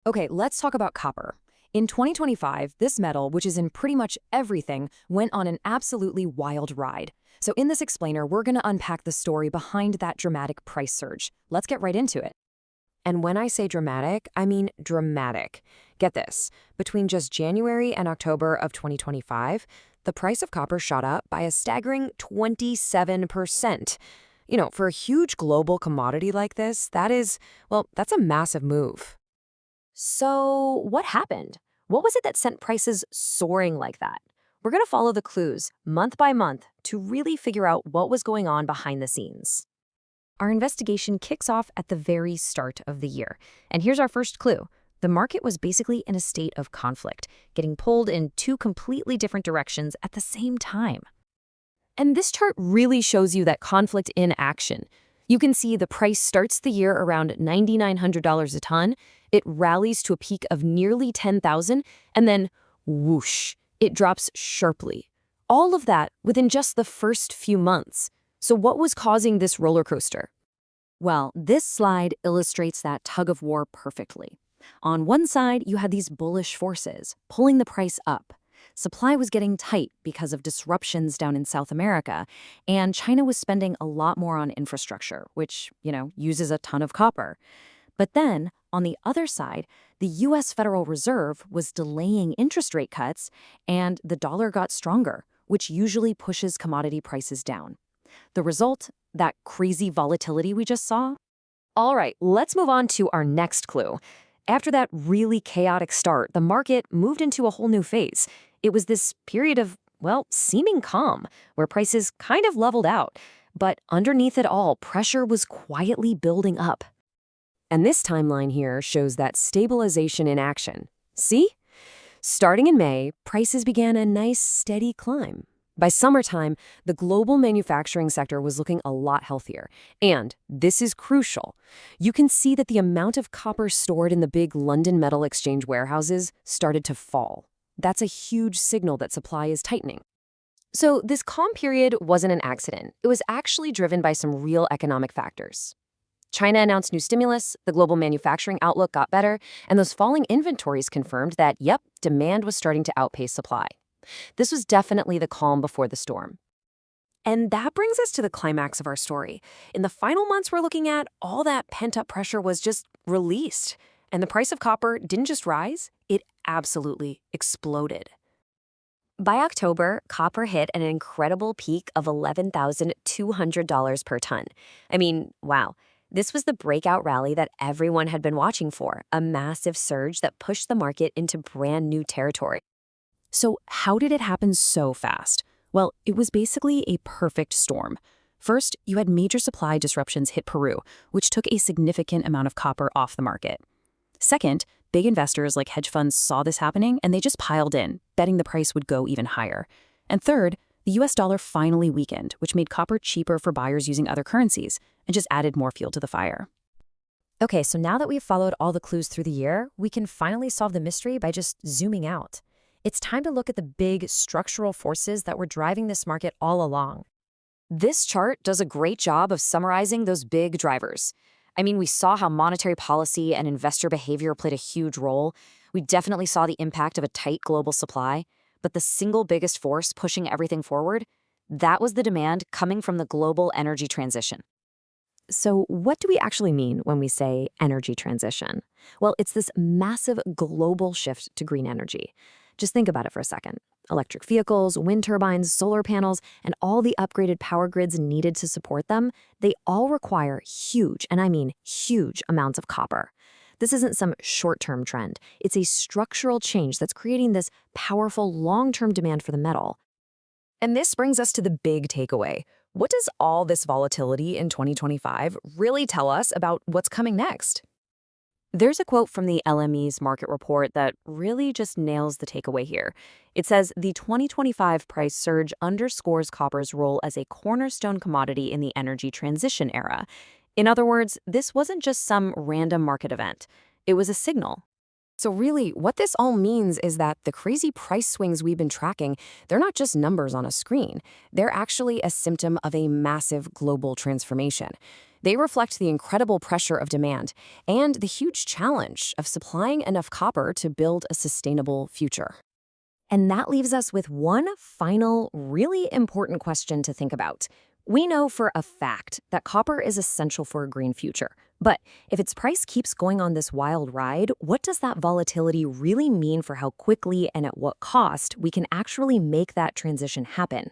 Okay, let's talk about copper. In 2025, this metal, which is in pretty much everything, went on an absolutely wild ride. So in this explainer, we're going to unpack the story behind that dramatic price surge. Let's get right into it. And when I say dramatic, I mean dramatic. Get this, between just January and October of 2025, the price of copper shot up by a staggering 27%. For a huge global commodity like this, that's a massive move. So, what happened? What was it that sent prices soaring like that? We're going to follow the clues month by month to really figure out what was going on behind the scenes. Our investigation kicks off at the very start of the year. And here's our first clue. The market was basically in a state of conflict, getting pulled in two completely different directions at the same time. And this chart really shows you that conflict in action. You can see the price starts the year around $9,900 a ton. It rallies to a peak of nearly $10,000, and then whoosh, it drops sharply. All of that within just the first few months. So what was causing this roller coaster? Well, this slide illustrates that tug of war perfectly. On one side, you had these bullish forces pulling the price up. Supply was getting tight because of disruptions down in South America, and China was spending a lot more on infrastructure, which, uses a ton of copper. But then, on the other side, the U.S. Federal Reserve was delaying interest rate cuts, and the dollar got stronger, which usually pushes commodity prices down. The result, that crazy volatility we just saw? All right, let's move on to our next clue. After that really chaotic start, the market moved into a whole new phase. It was this period of, seeming calm, where prices kind of leveled out. But underneath it all, pressure was quietly building up. And this timeline here shows that stabilization in action. See? Starting in May, prices began a nice, steady climb. By summertime, the global manufacturing sector was looking a lot healthier. And this is crucial. You can see that the amount of copper stored in the big London Metal Exchange warehouses started to fall. That's a huge signal that supply is tightening. So this calm period wasn't an accident. It was actually driven by some real economic factors. China announced new stimulus, the global manufacturing outlook got better, and those falling inventories confirmed that, demand was starting to outpace supply. This was definitely the calm before the storm. And that brings us to the climax of our story. In the final months we're looking at, all that pent-up pressure was just released. And the price of copper didn't just rise, it absolutely exploded. By October, copper hit an incredible peak of $11,200 per ton. I mean, wow. This was the breakout rally that everyone had been watching for, a massive surge that pushed the market into brand new territory. So how did it happen so fast? Well, it was basically a perfect storm. First, you had major supply disruptions hit Peru, which took a significant amount of copper off the market. Second, big investors like hedge funds saw this happening and they just piled in, betting the price would go even higher. And third, the US dollar finally weakened, which made copper cheaper for buyers using other currencies and just added more fuel to the fire. Okay, so now that we've followed all the clues through the year, we can finally solve the mystery by just zooming out. It's time to look at the big structural forces that were driving this market all along. This chart does a great job of summarizing those big drivers. I mean, we saw how monetary policy and investor behavior played a huge role. We definitely saw the impact of a tight global supply. But the single biggest force pushing everything forward, that was the demand coming from the global energy transition. So what do we actually mean when we say energy transition? Well, it's this massive global shift to green energy. Just think about it for a second. Electric vehicles, wind turbines, solar panels, and all the upgraded power grids needed to support them, they all require huge, and I mean huge, amounts of copper. This isn't some short-term trend. It's a structural change that's creating this powerful long-term demand for the metal. And this brings us to the big takeaway. What does all this volatility in 2025 really tell us about what's coming next? There's a quote from the LME's market report that really just nails the takeaway here. It says, the 2025 price surge underscores copper's role as a cornerstone commodity in the energy transition era. In other words, this wasn't just some random market event. It was a signal. So really, what this all means is that the crazy price swings we've been tracking, they're not just numbers on a screen. They're actually a symptom of a massive global transformation. They reflect the incredible pressure of demand and the huge challenge of supplying enough copper to build a sustainable future. And that leaves us with one final, really important question to think about. We know for a fact that copper is essential for a green future. But if its price keeps going on this wild ride, what does that volatility really mean for how quickly and at what cost we can actually make that transition happen?